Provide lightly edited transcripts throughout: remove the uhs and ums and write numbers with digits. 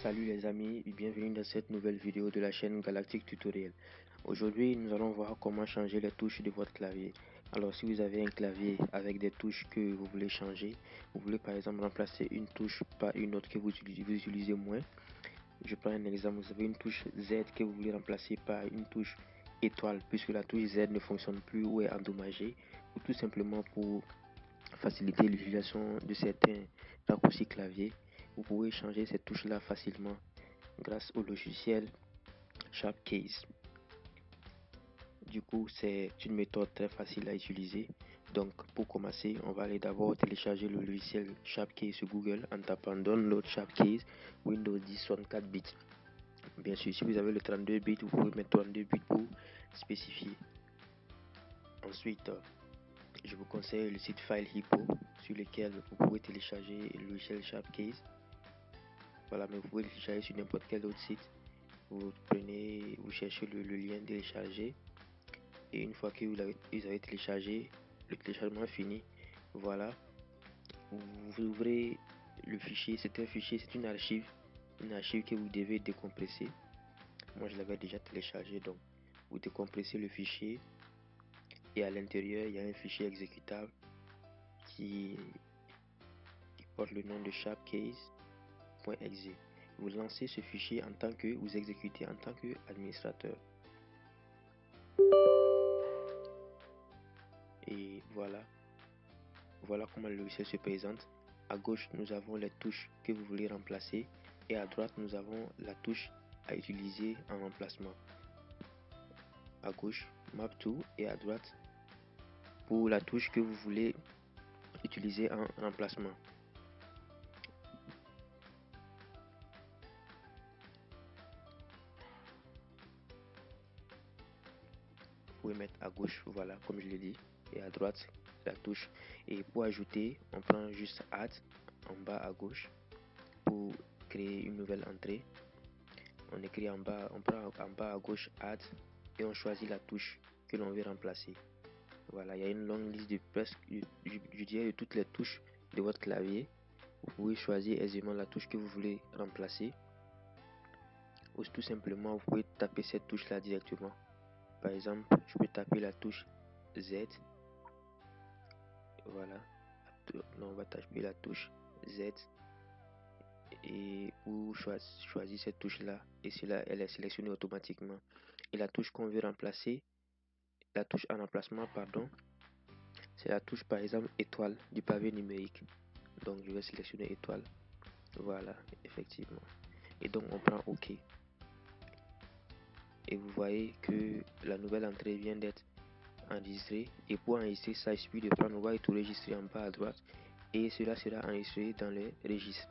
Salut les amis et bienvenue dans cette nouvelle vidéo de la chaîne Galactic Tutorial. Aujourd'hui, nous allons voir comment changer les touches de votre clavier. Alors, si vous avez un clavier avec des touches que vous voulez changer, vous voulez par exemple remplacer une touche par une autre que vous utilisez moins. Je prends un exemple, vous avez une touche Z que vous voulez remplacer par une touche étoile puisque la touche Z ne fonctionne plus ou est endommagée, ou tout simplement pour faciliter l'utilisation de certains raccourcis clavier. Vous pouvez changer cette touche là facilement grâce au logiciel Sharpcase. Du coup, c'est une méthode très facile à utiliser. Donc, pour commencer, on va aller d'abord télécharger le logiciel Sharpcase sur Google en tapant Download Sharpcase Windows 10 64 bits. Bien sûr, si vous avez le 32 bits, vous pouvez mettre 32 bits pour spécifier. Ensuite, je vous conseille le site File Hippo sur lequel vous pouvez télécharger le logiciel Sharpcase. Voilà, mais vous pouvez le télécharger sur n'importe quel autre site. Vous cherchez le lien télécharger et une fois que vous avez téléchargé, le téléchargement fini, voilà, vous ouvrez le fichier. C'est un fichier, c'est une archive que vous devez décompresser. Moi je l'avais déjà téléchargé, donc vous décompressez le fichier et à l'intérieur il y a un fichier exécutable qui porte le nom de sharpcase.exe. Vous lancez ce fichier en tant que vous exécutez en tant qu'administrateur. Et voilà comment le logiciel se présente. À gauche, nous avons les touches que vous voulez remplacer et à droite, nous avons la touche à utiliser en remplacement. À gauche, Map to, et à droite, pour la touche que vous voulez utiliser en remplacement. Vous pouvez mettre à gauche, voilà, comme je l'ai dit, et à droite, la touche. Et pour ajouter, on prend juste Add en bas à gauche pour créer une nouvelle entrée. On écrit en bas, on prend en bas à gauche Add et on choisit la touche que l'on veut remplacer. Voilà, il y a une longue liste de presque, je dirais, de toutes les touches de votre clavier. Vous pouvez choisir aisément la touche que vous voulez remplacer. Ou tout simplement, vous pouvez taper cette touche là directement. Par exemple, je peux taper la touche Z. Voilà. On va taper la touche Z. Et vous choisissez cette touche là. Et cela, elle est sélectionnée automatiquement. Et la touche qu'on veut remplacer, la touche en remplacement, pardon, c'est la touche par exemple étoile du pavé numérique. Donc je vais sélectionner étoile. Voilà, effectivement. Et donc on prend OK. Et vous voyez que la nouvelle entrée vient d'être enregistrée. Et pour enregistrer ça, il suffit de prendre, on va tout enregistrer en bas à droite. Et cela sera enregistré dans le registre.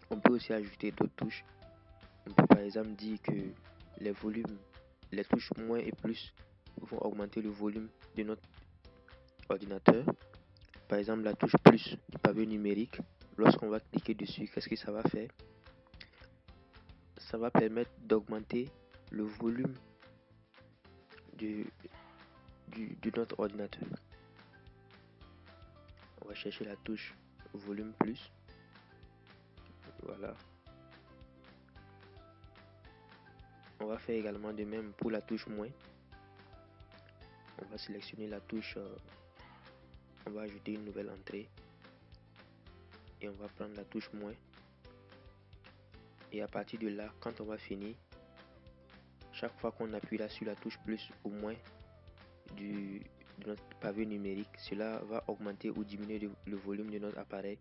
On peut aussi ajouter d'autres touches. On peut par exemple dire que les volumes, les touches moins et plus vont augmenter le volume de notre ordinateur. Par exemple, la touche plus du pavé numérique, lorsqu'on va cliquer dessus, qu'est-ce que ça va faire? Ça va permettre d'augmenter le volume de notre ordinateur. On va chercher la touche volume plus. Voilà. On va faire également de même pour la touche moins. On va sélectionner la touche, on va ajouter une nouvelle entrée et on va prendre la touche moins. Et à partir de là, quand on va finir, chaque fois qu'on appuiera sur la touche plus ou moins de notre pavé numérique, cela va augmenter ou diminuer le volume de notre appareil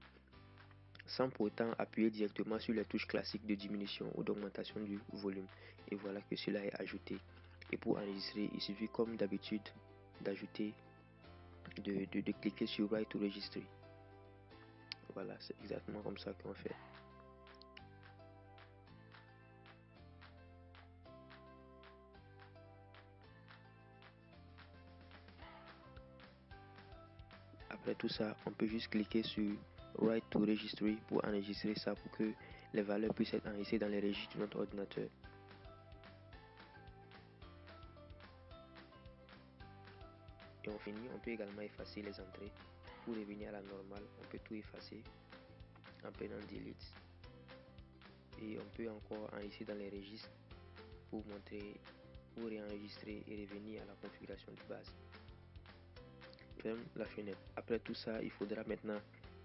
sans pour autant appuyer directement sur les touches classiques de diminution ou d'augmentation du volume. Et voilà que cela est ajouté. Et pour enregistrer, il suffit comme d'habitude d'ajouter, de cliquer sur Write to Registry. Voilà, c'est exactement comme ça qu'on fait. Après tout ça, on peut juste cliquer sur Write to Registry pour enregistrer ça, pour que les valeurs puissent être enregistrées dans les registres de notre ordinateur. Et on finit, on peut également effacer les entrées. Pour revenir à la normale, on peut tout effacer en prenant Delete. et on peut encore enregistrer dans les registres pour montrer, pour réenregistrer et revenir à la configuration de base. Ferme la fenêtre. Après tout ça, il faudra maintenant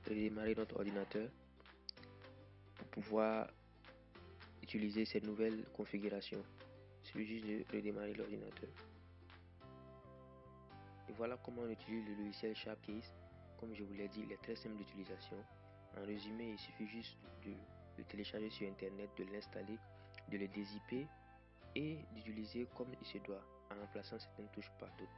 redémarrer notre ordinateur pour pouvoir utiliser cette nouvelle configuration. Il suffit juste de redémarrer l'ordinateur. Et voilà comment on utilise le logiciel Sharpcase. Comme je vous l'ai dit, il est très simple d'utilisation. En résumé, il suffit juste de le télécharger sur internet, de l'installer, de le dézipper et d'utiliser comme il se doit en remplaçant certaines touches par d'autres.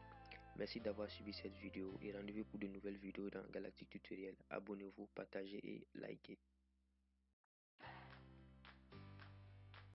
Merci d'avoir suivi cette vidéo et rendez-vous pour de nouvelles vidéos dans Galactic Tutorial. Abonnez-vous, partagez et likez.